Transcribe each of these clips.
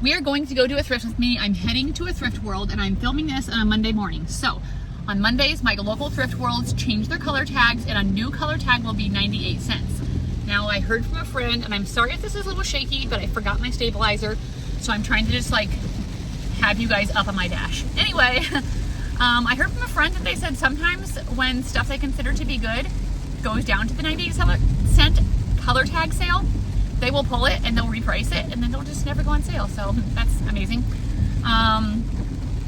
we are going to go do a thrift with me. I'm heading to a thrift world and I'm filming this on a Monday morning. So on Mondays, my local thrift worlds change their color tags and a new color tag will be 98 cents. Now I heard from a friend, and I'm sorry if this is a little shaky, but I forgot my stabilizer. So I'm trying to just like have you guys up on my dash. Anyway, I heard from a friend that they said sometimes when stuff they consider to be good goes down to the 98 cent color tag sale, they will pull it and they'll reprice it and then they'll just never go on sale. So that's amazing.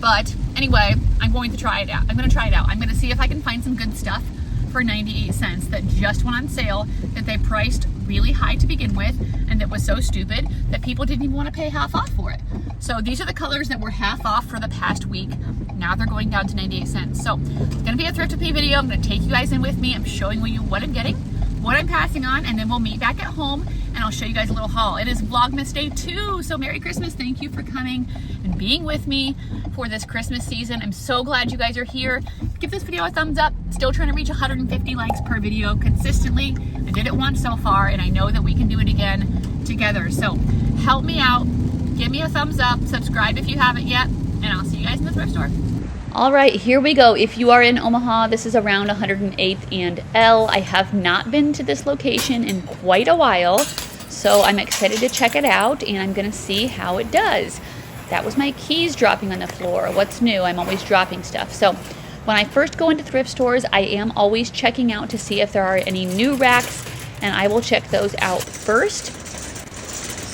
But anyway, I'm going to try it out. I'm going to try it out. I'm going to see if I can find some good stuff for 98 cents that just went on sale, that they priced really high to begin with, and that was so stupid that people didn't even want to pay half off for it. So these are the colors that were half off for the past week. Now they're going down to 98 cents. So it's going to be a Thrift with Me video. I'm going to take you guys in with me. I'm showing you what I'm getting, what I'm passing on, and then we'll meet back at home and I'll show you guys a little haul. It is Vlogmas Day 2, so Merry Christmas. Thank you for coming and being with me for this Christmas season. I'm so glad you guys are here. Give this video a thumbs up. Still trying to reach 150 likes per video consistently. I did it once so far, and I know that we can do it again together. So help me out. Give me a thumbs up. Subscribe if you haven't yet, and I'll see you guys in the thrift store. All right, here we go. If you are in Omaha, this is around 108th and L. I have not been to this location in quite a while, so I'm excited to check it out, and I'm gonna see how it does. That was my keys dropping on the floor. What's new? I'm always dropping stuff. So when I first go into thrift stores, I am always checking out to see if there are any new racks, and I will check those out first.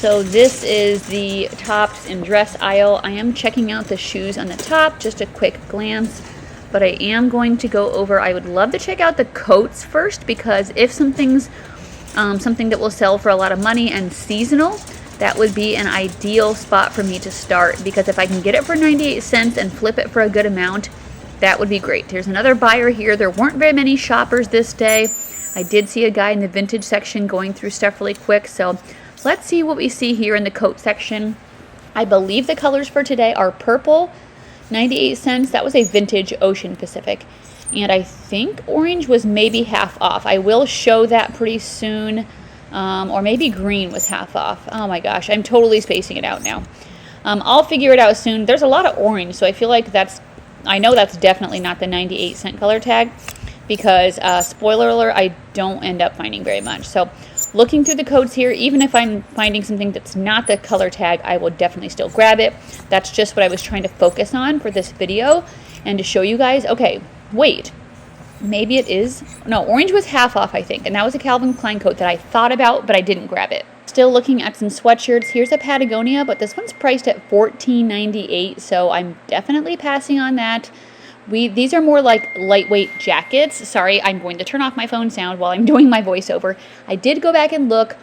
So this is the tops and dress aisle. I am checking out the shoes on the top, just a quick glance, but I am going to go over, I would love to check out the coats first, because if something's something that will sell for a lot of money and seasonal, that would be an ideal spot for me to start, because if I can get it for 98 cents and flip it for a good amount, that would be great. There's another buyer here. There weren't very many shoppers this day. I did see a guy in the vintage section going through stuff really quick, so let's see what we see here in the coat section. I believe the colors for today are purple, 98 cents. That was a vintage Ocean Pacific. And I think orange was maybe half off. I will show that pretty soon. Or maybe green was half off. Oh my gosh, I'm totally spacing it out now. I'll figure it out soon. There's a lot of orange, so I feel like I know that's definitely not the 98 cent color tag, because spoiler alert, I don't end up finding very much. So looking through the codes here, even if I'm finding something that's not the color tag, I will definitely still grab it. That's just what I was trying to focus on for this video, and to show you guys, okay, wait, maybe it is, no, orange was half off, I think, and that was a Calvin Klein coat that I thought about, but I didn't grab it. Still looking at some sweatshirts. Here's a Patagonia, but this one's priced at $14.98, so I'm definitely passing on that. These are more like lightweight jackets. Sorry, I'm going to turn off my phone sound while I'm doing my voiceover. I did go back and look.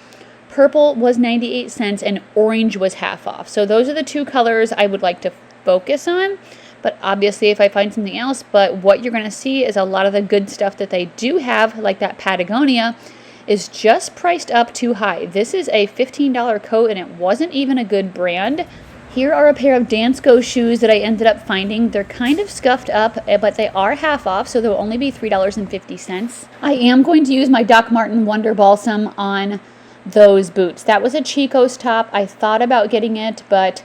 Purple was 98 cents and orange was half off. So those are the two colors I would like to focus on. But obviously if I find something else, but what you're going to see is a lot of the good stuff that they do have, like that Patagonia, is just priced up too high. This is a $15 coat and it wasn't even a good brand. Here are a pair of Dansko shoes that I ended up finding. They're kind of scuffed up, but they are half off, so they'll only be $3.50. I am going to use my Doc Marten Wonder Balsam on those boots. That was a Chico's top. I thought about getting it, but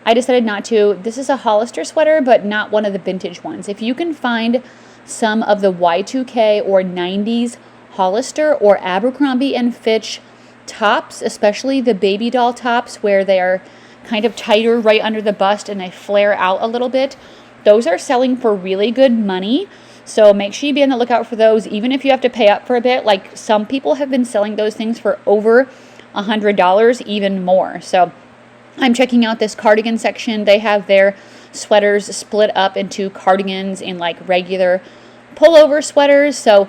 I decided not to. This is a Hollister sweater, but not one of the vintage ones. If you can find some of the Y2K or 90s Hollister or Abercrombie & Fitch tops, especially the baby doll tops where they are kind of tighter right under the bust and they flare out a little bit, those are selling for really good money. So make sure you be on the lookout for those, even if you have to pay up for a bit. Like some people have been selling those things for over $100, even more. So I'm checking out this cardigan section. They have their sweaters split up into cardigans and like regular pullover sweaters. So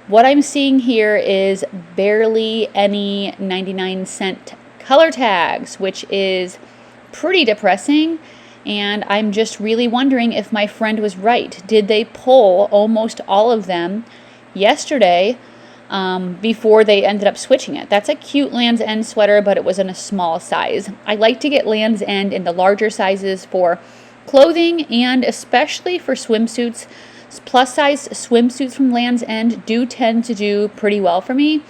what I'm seeing here is barely any 99 cent color tags, which is pretty depressing. And I'm just really wondering if my friend was right. Did they pull almost all of them yesterday before they ended up switching it? That's a cute Land's End sweater, but it was in a small size. I like to get Land's End in the larger sizes for clothing and especially for swimsuits. Plus size swimsuits from Land's End do tend to do pretty well for me.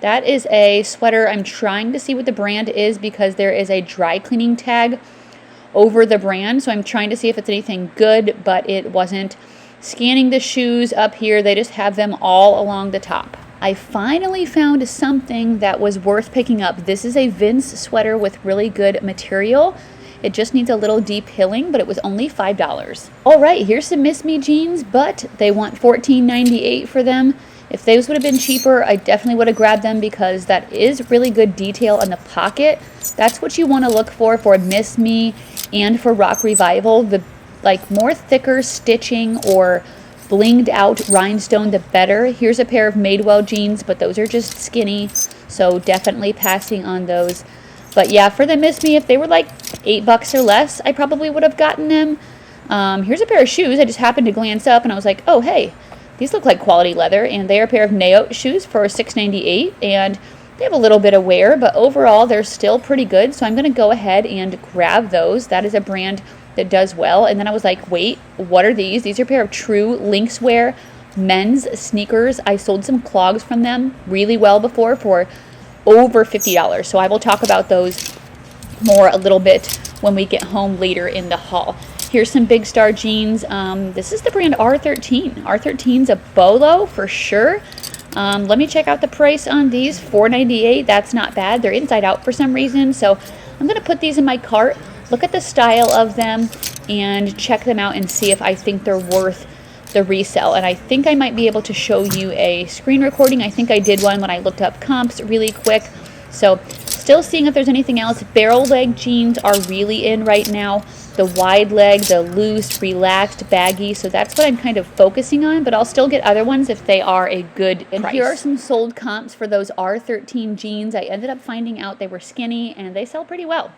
That is a sweater. I'm trying to see what the brand is because there is a dry cleaning tag over the brand. So I'm trying to see if it's anything good, but it wasn't. Scanning the shoes up here, they just have them all along the top. I finally found something that was worth picking up. This is a Vince sweater with really good material. It just needs a little deep hilling, but it was only $5. All right, here's some Miss Me jeans, but they want $14.98 for them. If those would have been cheaper, I definitely would have grabbed them because that is really good detail on the pocket. That's what you want to look for Miss Me and for Rock Revival. The more thicker stitching or blinged out rhinestone, the better. Here's a pair of Madewell jeans, but those are just skinny, so definitely passing on those. But yeah, for the Miss Me, if they were like $8 or less, I probably would have gotten them. Here's a pair of shoes. I just happened to glance up and I was like, oh hey, these look like quality leather, and they are a pair of Naote shoes for $6.98, and they have a little bit of wear, but overall they're still pretty good, so I'm going to go ahead and grab those. That is a brand that does well. And then I was like, wait, what are these? These are a pair of true Lynxwear men's sneakers. I sold some clogs from them really well before for over $50. So I will talk about those more a little bit when we get home later in the haul. Here's some Big Star jeans. This is the brand R13. R13's a bolo for sure. Let me check out the price on these. $4.98. That's not bad. They're inside out for some reason. So I'm going to put these in my cart, look at the style of them, and check them out and see if I think they're worth the resell. And I think I might be able to show you a screen recording. I think I did one when I looked up comps really quick. So still seeing if there's anything else. Barrel leg jeans are really in right now. The wide leg, the loose, relaxed, baggy. So that's what I'm kind of focusing on, but I'll still get other ones if they are a good price. And here are some sold comps for those R13 jeans. I ended up finding out they were skinny and they sell pretty well.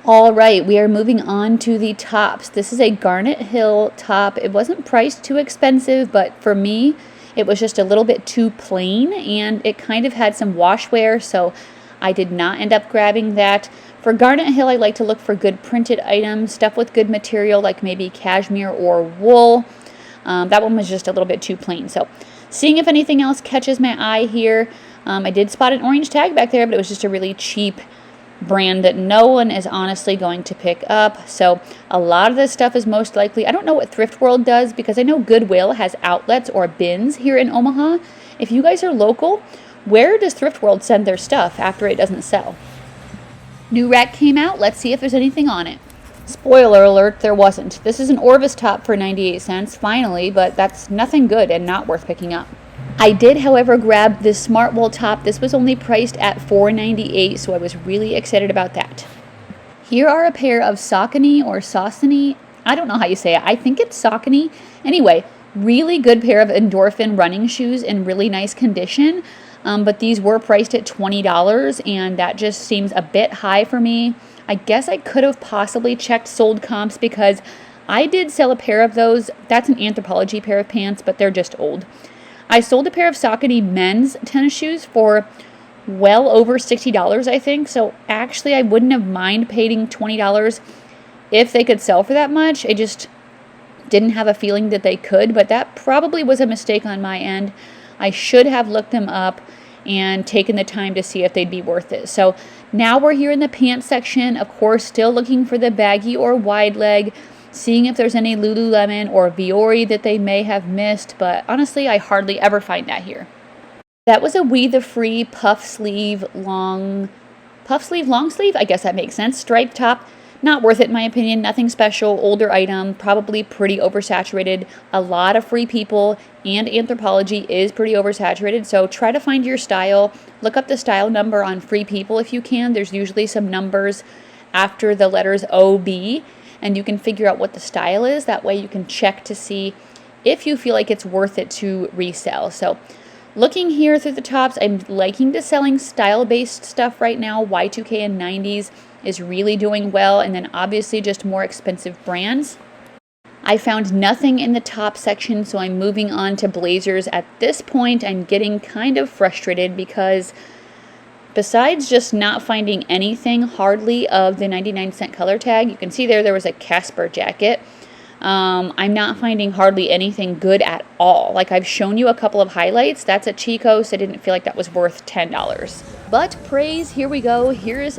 All right, we are moving on to the tops. This is a Garnet Hill top. It wasn't priced too expensive, but for me, it was just a little bit too plain, and it kind of had some wash wear, so I did not end up grabbing that. For Garnet Hill, I like to look for good printed items, stuff with good material, like maybe cashmere or wool. That one was just a little bit too plain. So seeing if anything else catches my eye here. I did spot an orange tag back there, but it was just a really cheap brand that no one is honestly going to pick up. So a lot of this stuff is most likely, I don't know what Thrift World does, because I know Goodwill has outlets or bins here in Omaha. If you guys are local, where does Thrift World send their stuff after it doesn't sell? New rack came out. Let's see if there's anything on it. Spoiler alert, there wasn't. This is an Orvis top for 98 cents, finally, but that's nothing good and not worth picking up. I did, however, grab this Smart Wool top. This was only priced at $4.98, so I was really excited about that. Here are a pair of Saucony or Saucony. I don't know how you say it. I think it's Saucony. Anyway, really good pair of Endorphin running shoes in really nice condition. But these were priced at $20, and that just seems a bit high for me. I guess I could have possibly checked sold comps, because I did sell a pair of those. That's an Anthropologie pair of pants, but they're just old. I sold a pair of Saucony men's tennis shoes for well over $60, I think. So actually, I wouldn't have mind paying $20 if they could sell for that much. I just didn't have a feeling that they could, but that probably was a mistake on my end. I should have looked them up and taken the time to see if they'd be worth it. So now we're here in the pants section. Of course, still looking for the baggy or wide leg, seeing if there's any Lululemon or Viore that they may have missed, but honestly, I hardly ever find that here. That was a We The Free puff sleeve, long sleeve, I guess that makes sense, striped top. Not worth it in my opinion, nothing special, older item, probably pretty oversaturated. A lot of Free People and Anthropologie is pretty oversaturated, so try to find your style. Look up the style number on Free People if you can. There's usually some numbers after the letters OB, and you can figure out what the style is. That way you can check to see if you feel like it's worth it to resell. So looking here through the tops, I'm liking to selling style-based stuff right now. Y2K and 90s is really doing well, and then obviously just more expensive brands. I found nothing in the top section, so I'm moving on to blazers. At this point, I'm getting kind of frustrated because besides just not finding anything hardly of the 99-cent color tag, you can see there was a Casper jacket. I'm not finding hardly anything good at all. Like, I've shown you a couple of highlights. That's a Chico's. I didn't feel like that was worth $10. But praise, here we go. Here is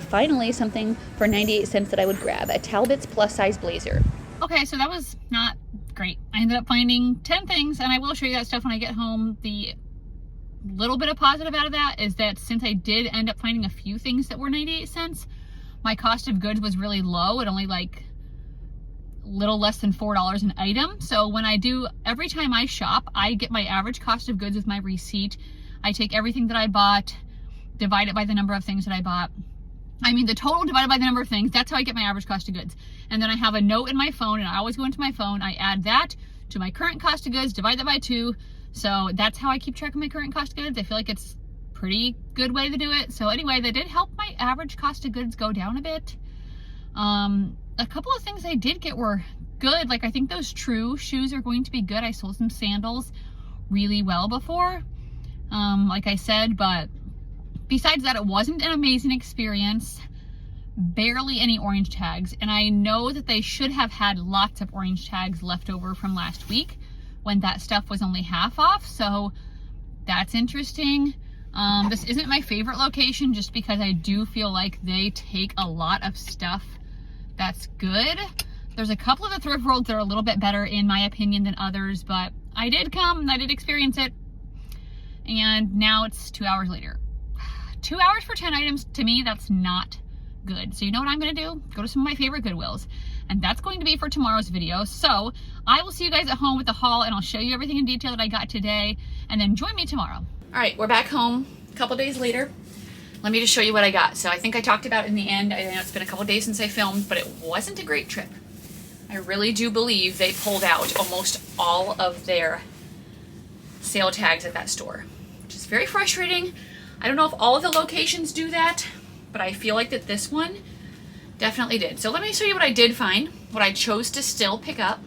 finally something for 98 cents that I would grab, a Talbot's plus size blazer. Okay, so that was not great. I ended up finding 10 things, and I will show you that stuff when I get home. The little bit of positive out of that is that since I did end up finding a few things that were 98 cents, my cost of goods was really low at only like little less than $4 an item. So when I do, every time I shop, I get my average cost of goods with my receipt. I take everything that I bought, divide it by the number of things that I bought. I mean the total divided by the number of things. That's how I get my average cost of goods. And then I have a note in my phone, and I always go into my phone, I add that to my current cost of goods, divide that by 2. So that's how I keep track of my current cost of goods. I feel like it's a pretty good way to do it. So anyway, that did help my average cost of goods go down a bit. A couple of things I did get were good. Like I think those True shoes are going to be good. I sold some sandals really well before, like I said, but besides that, it wasn't an amazing experience. Barely any orange tags. And I know that they should have had lots of orange tags left over from last week when that stuff was only half off. So that's interesting. This isn't my favorite location just because I do feel like they take a lot of stuff that's good. There's a couple of the thrift worlds that are a little bit better in my opinion than others, but I did come and I did experience it. And now it's 2 hours later. 2 hours for 10 items, to me, that's not good. So you know what I'm gonna do? Go to some of my favorite Goodwills. And that's going to be for tomorrow's video. So I will see you guys at home with the haul, and I'll show you everything in detail that I got today, and then join me tomorrow. All right, we're back home a couple days later. Let me just show you what I got. So I think I talked about in the end, I know it's been a couple days since I filmed, but it wasn't a great trip. I really do believe they pulled out almost all of their sale tags at that store, which is very frustrating. I don't know if all of the locations do that, but I feel like that this one definitely did. So let me show you what I did find, what I chose to still pick up.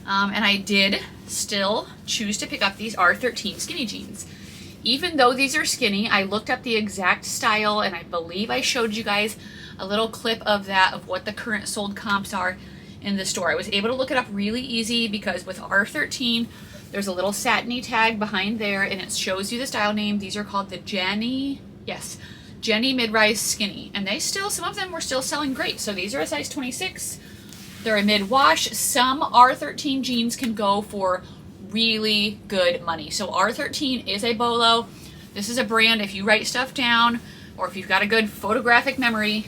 And I did still choose to pick up these R13 skinny jeans. Even though these are skinny, I looked up the exact style, and I believe I showed you guys a little clip of that, of what the current sold comps are in the store. I was able to look it up really easy because with R13, there's a little satiny tag behind there, and it shows you the style name. These are called the Jenny mid-rise skinny, and they still, some of them were still selling great. So these are a size 26. They're a mid-wash. Some R13 jeans can go for really good money. So R13 is a bolo. This is a brand, if you write stuff down, or if you've got a good photographic memory,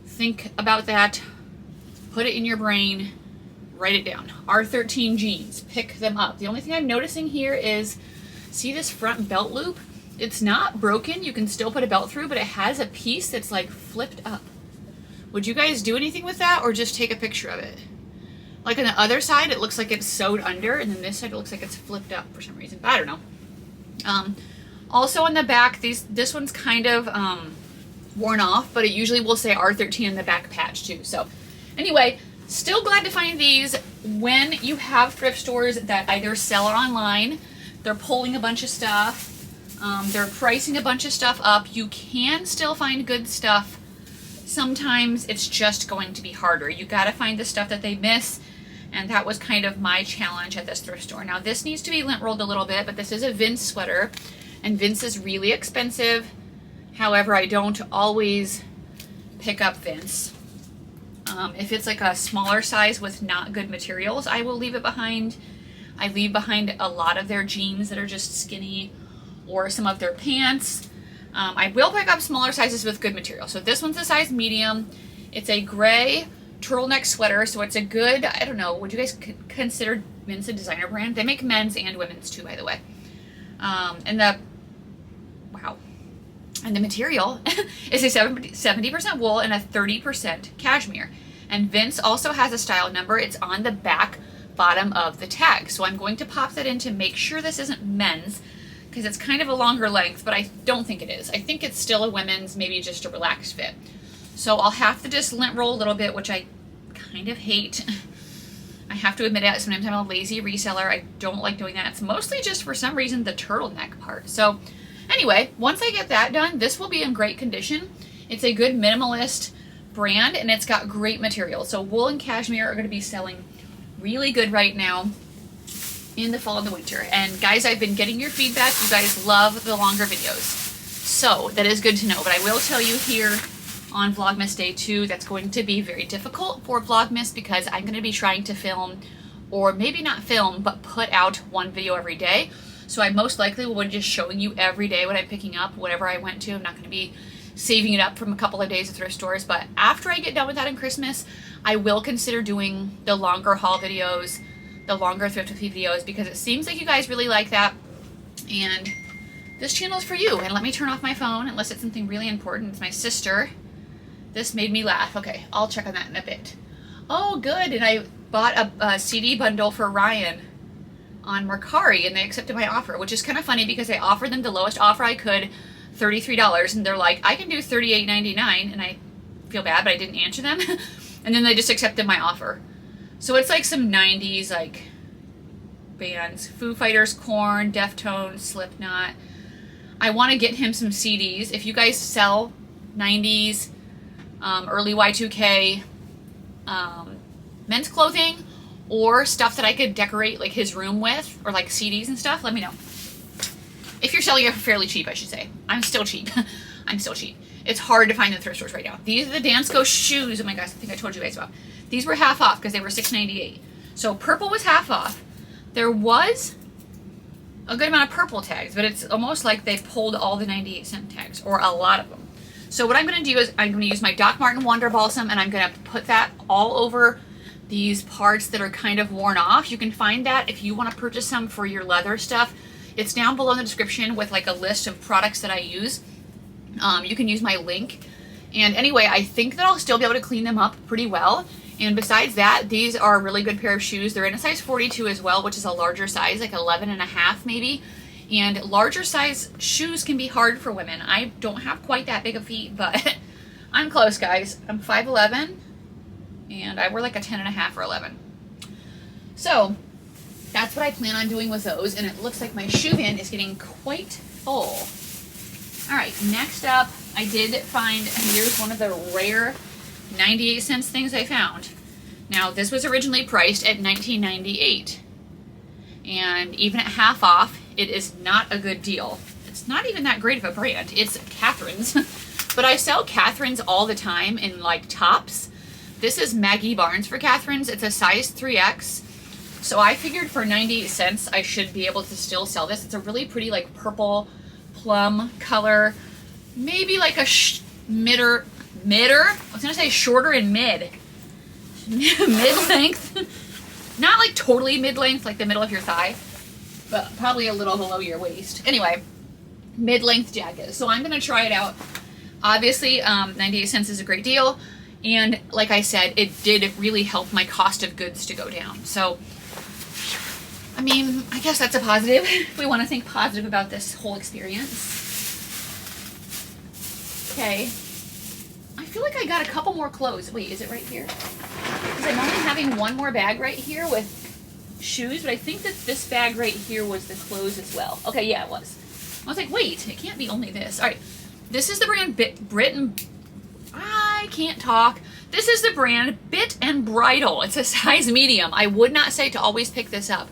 think about that, put it in your brain, write it down. R13 jeans, pick them up. The only thing I'm noticing here is, see this front belt loop? It's not broken, you can still put a belt through, but it has a piece that's like flipped up. Would you guys do anything with that, or just take a picture of it? Like on the other side, it looks like it's sewed under, and then this side it looks like it's flipped up for some reason, but I don't know. Also on the back, this one's kind of worn off, but it usually will say R13 in the back patch too. So anyway, still glad to find these. When you have thrift stores that either sell online, they're pulling a bunch of stuff, they're pricing a bunch of stuff up, you can still find good stuff. Sometimes it's just going to be harder. You gotta find the stuff that they miss, and that was kind of my challenge at this thrift store. Now this needs to be lint rolled a little bit, but this is a Vince sweater, and Vince is really expensive. However, I don't always pick up Vince. If it's like a smaller size with not good materials, I will leave it behind. I leave behind a lot of their jeans that are just skinny, or some of their pants. I will pick up smaller sizes with good material. So this one's a size medium. It's a gray turtleneck sweater, so it's a good, I don't know, would you guys consider Vince a designer brand? They make men's and women's too, by the way. And the material is a 70% wool and a 30% cashmere. And Vince also has a style number. It's on the back bottom of the tag. So I'm going to pop that in to make sure this isn't men's, because it's kind of a longer length, but I don't think it is. I think it's still a women's, maybe just a relaxed fit. So I'll have to just lint roll a little bit, which I kind of hate. I have to admit it, sometimes I'm a lazy reseller. I don't like doing that. It's mostly just for some reason the turtleneck part. So anyway, once I get that done, this will be in great condition. It's a good minimalist brand, and it's got great material. So wool and cashmere are going to be selling really good right now in the fall and the winter. And guys, I've been getting your feedback. You guys love the longer videos. So that is good to know, but I will tell you here on Vlogmas Day 2, that's going to be very difficult for Vlogmas because I'm going to be trying to film, or maybe not film, but put out one video every day. So I most likely will be just showing you every day what I'm picking up, whatever I went to. I'm not going to be saving it up from a couple of days at thrift stores, but after I get done with that in Christmas, I will consider doing the longer haul videos, the longer thrift with me videos, because it seems like you guys really like that, and this channel is for you. And let me turn off my phone unless it's something really important. It's my sister. This made me laugh. Okay, I'll check on that in a bit. Oh, good. And I bought a CD bundle for Ryan on Mercari, and they accepted my offer, which is kind of funny because I offered them the lowest offer I could, $33, and they're like, I can do $38.99, and I feel bad, but I didn't answer them. And then they just accepted my offer. So it's like some 90s like bands, Foo Fighters, Korn, Deftones, Slipknot. I want to get him some CDs. If you guys sell 90s, early Y2K men's clothing, or stuff that I could decorate like his room with, or like CDs and stuff, let me know. If you're selling it for fairly cheap, I should say. I'm still cheap. I'm still cheap. It's hard to find in the thrift stores right now. These are the Dansko shoes. Oh my gosh, I think I told you guys about. These were half off because they were $6.98. So purple was half off. There was a good amount of purple tags, but it's almost like they pulled all the 98-cent tags, or a lot of them. So what I'm going to do is I'm going to use my Doc Marten Wonder Balsam, and I'm going to put that all over these parts that are kind of worn off. You can find that if you want to purchase some for your leather stuff. It's down below in the description with like a list of products that I use. You can use my link. And anyway, I think that I'll still be able to clean them up pretty well. And besides that, these are a really good pair of shoes. They're in a size 42 as well, which is a larger size, like 11 and a half maybe. And larger size shoes can be hard for women. I don't have quite that big of feet, but I'm close, guys. I'm 5'11", and I wear like a 10 and a half or 11. So that's what I plan on doing with those, and it looks like my shoe bin is getting quite full. All right, next up, I did find, here's one of the rare 98-cent things I found. Now, this was originally priced at $19.98, and even at half off, it is not a good deal. It's not even that great of a brand. It's Catherine's, but I sell Catherine's all the time in like tops. This is Maggie Barnes for Catherine's. It's a size 3X. So I figured for 98 cents, I should be able to still sell this. It's a really pretty like purple plum color. Maybe like a midder? I was gonna say shorter and mid. Mid-length. Not like totally mid-length, like the middle of your thigh, but probably a little below your waist. Anyway, mid-length jacket. So I'm gonna try it out. Obviously, 98 cents is a great deal. And like I said, it did really help my cost of goods to go down. So, I mean, I guess that's a positive if we want to think positive about this whole experience. Okay. I feel like I got a couple more clothes. Wait, is it right here? Because I'm only having one more bag right here with shoes, but I think that this bag right here was the clothes as well. Okay, yeah, it was. I was like, wait, it can't be only this. All right. This is the brand I can't talk. This is the brand Bit and Bridal. It's a size medium. I would not say to always pick this up,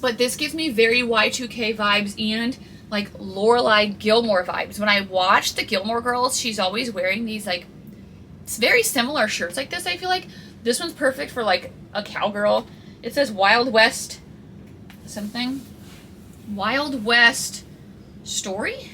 but this gives me very Y2K vibes and like Lorelai Gilmore vibes. When I watch the Gilmore Girls, she's always wearing these like very similar shirts like this. I feel like this one's perfect for like a cowgirl. It says Wild West something. Wild West Story.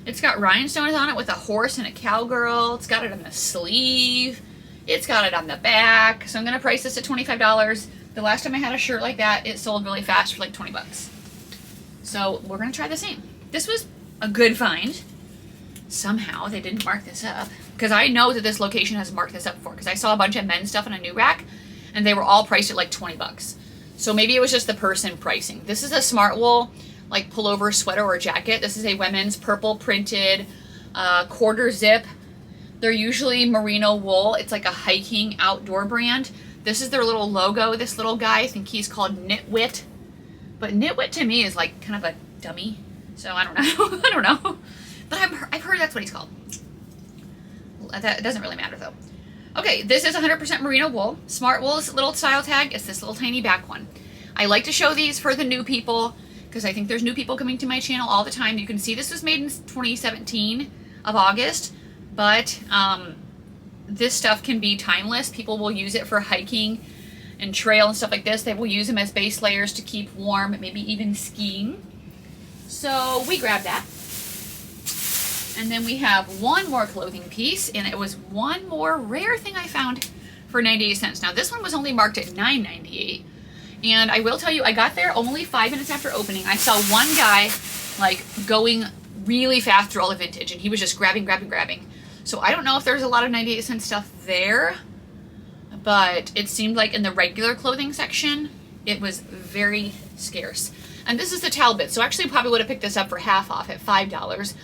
It's got rhinestones on it with a horse and a cowgirl. It's got it on the sleeve. It's got it on the back. So I'm going to price this at $25. The last time I had a shirt like that, it sold really fast for like 20 bucks. So we're going to try the same. This was a good find. Somehow they didn't mark this up. Because I know that this location has marked this up before. Because I saw a bunch of men's stuff in a new rack. And they were all priced at like 20 bucks. So maybe it was just the person pricing. This is a Smart Wool like pullover sweater or jacket. This is a women's purple printed quarter zip. They're usually merino wool. It's like a hiking outdoor brand. This is their little logo. This little guy, I think he's called Nitwit. But Nitwit to me is like kind of a dummy. So I don't know. I don't know. But I've heard that's what he's called. That doesn't really matter though. Okay, this is 100% merino wool. Smart Wool's little style tag is this little tiny back one. I like to show these for the new people because I think there's new people coming to my channel all the time. You can see this was made in 2017 of August, but this stuff can be timeless. People will use it for hiking and trail and stuff like this. They will use them as base layers to keep warm, maybe even skiing. So we grabbed that. And then we have one more clothing piece, and it was one more rare thing I found for 98 cents. Now this one was only marked at $9.98. And I will tell you, I got there only 5 minutes after opening. I saw one guy like going really fast through all the vintage, and he was just grabbing. So I don't know if there's a lot of 98 cent stuff there, but it seemed like in the regular clothing section, it was very scarce. And this is the Talbot, so actually probably would have picked this up for half off at $5.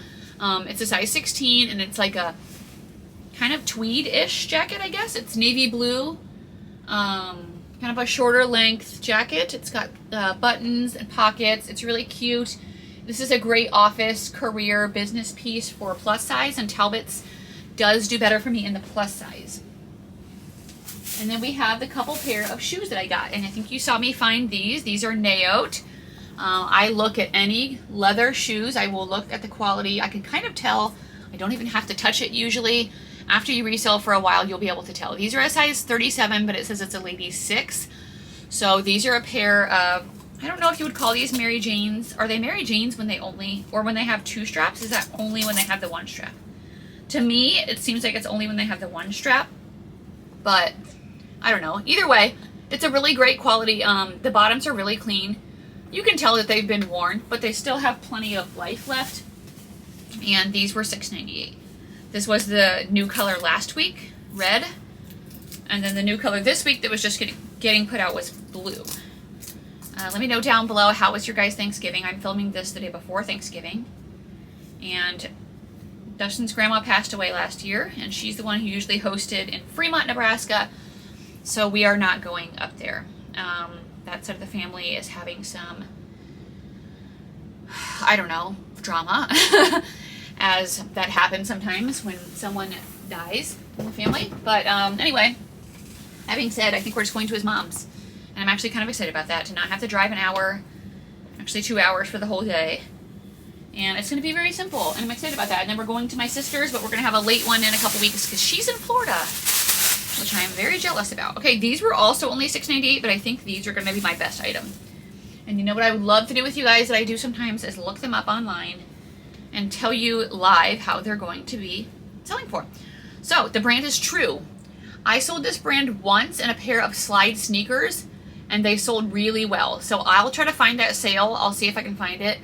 It's a size 16, and it's like a kind of tweed-ish jacket, I guess. It's navy blue, kind of a shorter length jacket. It's got buttons and pockets. It's really cute. This is a great office, career, business piece for plus size, and Talbot's does do better for me in the plus size. And then we have the couple pair of shoes that I got, and I think you saw me find these. These are Naote. I look at any leather shoes. I will look at the quality. I can kind of tell. I don't even have to touch it usually. After you resell for a while, you'll be able to tell. These are a size 37, but it says it's a ladies 6. So these are a pair of, I don't know if you would call these Mary Janes. Are they Mary Janes when they only, or when they have 2 straps? Is that only when they have the 1 strap? To me, it seems like it's only when they have the 1 strap, but I don't know. Either way, it's a really great quality. The bottoms are really clean. You can tell that they've been worn, but they still have plenty of life left. And these were $6.98. This was the new color last week, red. And then the new color this week that was just getting put out was blue. Let me know down below, how was your guys' Thanksgiving? I'm filming this the day before Thanksgiving. And Dustin's grandma passed away last year, and she's the one who usually hosted in Fremont, Nebraska. So we are not going up there. That side of the family is having some, I don't know, drama. As that happens sometimes when someone dies in the family. But anyway, that being said, I think we're just going to his mom's. And I'm actually kind of excited about that, to not have to drive an hour, actually 2 hours for the whole day. And it's going to be very simple, and I'm excited about that. And then we're going to my sister's, but we're going to have a late one in a couple weeks because she's in Florida, which I am very jealous about. Okay, these were also only $6.98, but I think these are going to be my best item. And you know what I would love to do with you guys that I do sometimes is look them up online and tell you live how they're going to be selling for. So the brand is True. I sold this brand once in a pair of slide sneakers, and they sold really well. So I'll try to find that sale. I'll see if I can find it.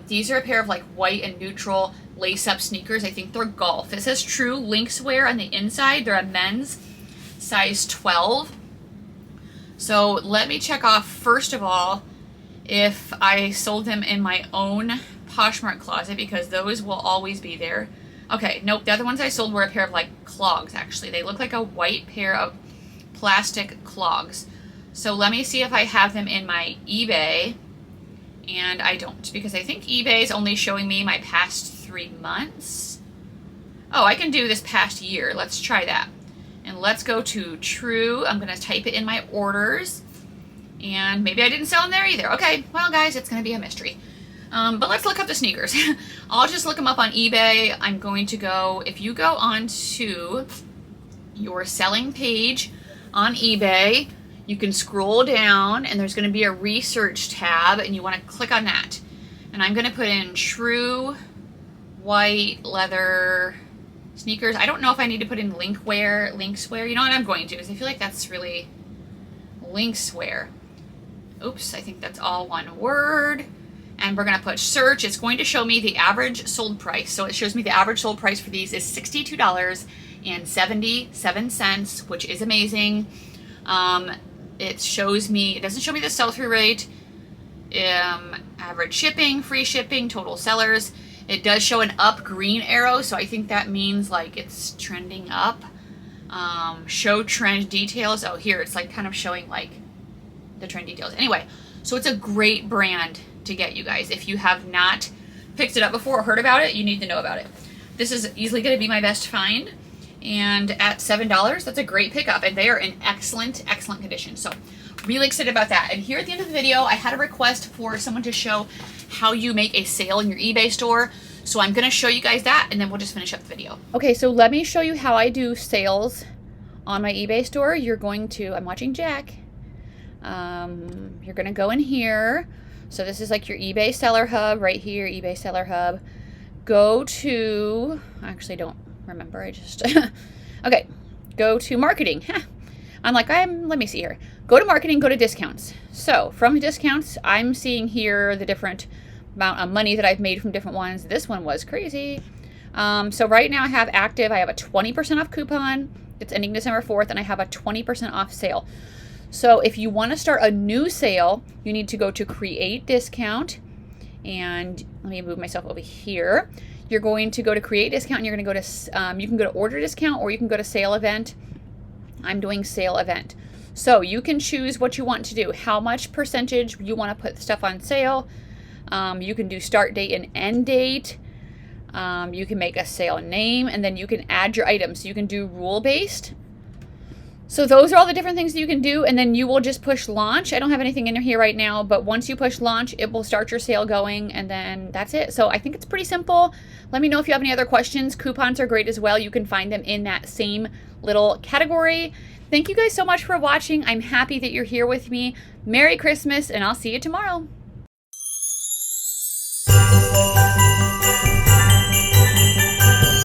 These are a pair of like white and neutral lace-up sneakers. I think they're golf. It says True Lynx wear on the inside. They're a men's size 12. So let me check off, first of all, if I sold them in my own Poshmark closet, because those will always be there. Okay, nope, the other ones I sold were a pair of like clogs, actually. They look like a white pair of plastic clogs. So let me see if I have them in my eBay, and I don't, because I think eBay is only showing me my past 3 months. Oh, I can do this past year. Let's try that. And let's go to True. I'm gonna type it in my orders, and maybe I didn't sell them there either. Okay, well guys, it's gonna be a mystery. But let's look up the sneakers. I'll just look them up on eBay. I'm going to go, if you go on to your selling page on eBay, you can scroll down and there's going to be a research tab, and you want to click on that. And I'm going to put in True white leather sneakers. I don't know if I need to put in Lynxwear. You know what I'm going to, because I feel like that's really Lynxwear. Oops, I think that's all one word. And we're going to put search. It's going to show me the average sold price. So it shows me the average sold price for these is $62.77, which is amazing. It shows me, it doesn't show me the sell-through rate, average shipping, free shipping, total sellers. It does show an up green arrow, so I think that means like it's trending up. Show trend details. Oh, here it's like kind of showing like the trend details. Anyway, so it's a great brand to get, you guys. If you have not picked it up before or heard about it, you need to know about it. This is easily going to be my best find, and at $7, that's a great pickup, and they are in excellent condition. So Really excited about that. And here at the end of the video, I had a request for someone to show how you make a sale in your eBay store. So I'm going to show you guys that, and then we'll just finish up the video. Okay, so let me show you how I do sales on my eBay store. You're going to, I'm watching Jack. You're going to go in here. So this is like your eBay seller hub right here, eBay seller hub. Go to, I actually don't remember. I just, okay, go to marketing. Let me see here. Go to marketing, go to discounts. So from discounts, I'm seeing here the different amount of money that I've made from different ones. This one was crazy. So right now I have active, I have a 20% off coupon. It's ending December 4th, and I have a 20% off sale. So if you want to start a new sale, you need to go to create discount. And let me move myself over here. You're going to go to create discount, and you're going to go to, you can go to order discount, or you can go to sale event. I'm doing sale event. So you can choose what you want to do, how much percentage you want to put stuff on sale. You can do start date and end date. You can make a sale name, and then you can add your items. So you can do rule-based. So those are all the different things that you can do, and then you will just push launch. I don't have anything in here right now, but once you push launch, it will start your sale going, and then that's it. So I think it's pretty simple. Let me know if you have any other questions. Coupons are great as well. You can find them in that same little category. Thank you guys so much for watching. I'm happy that you're here with me. Merry Christmas, and I'll see you tomorrow.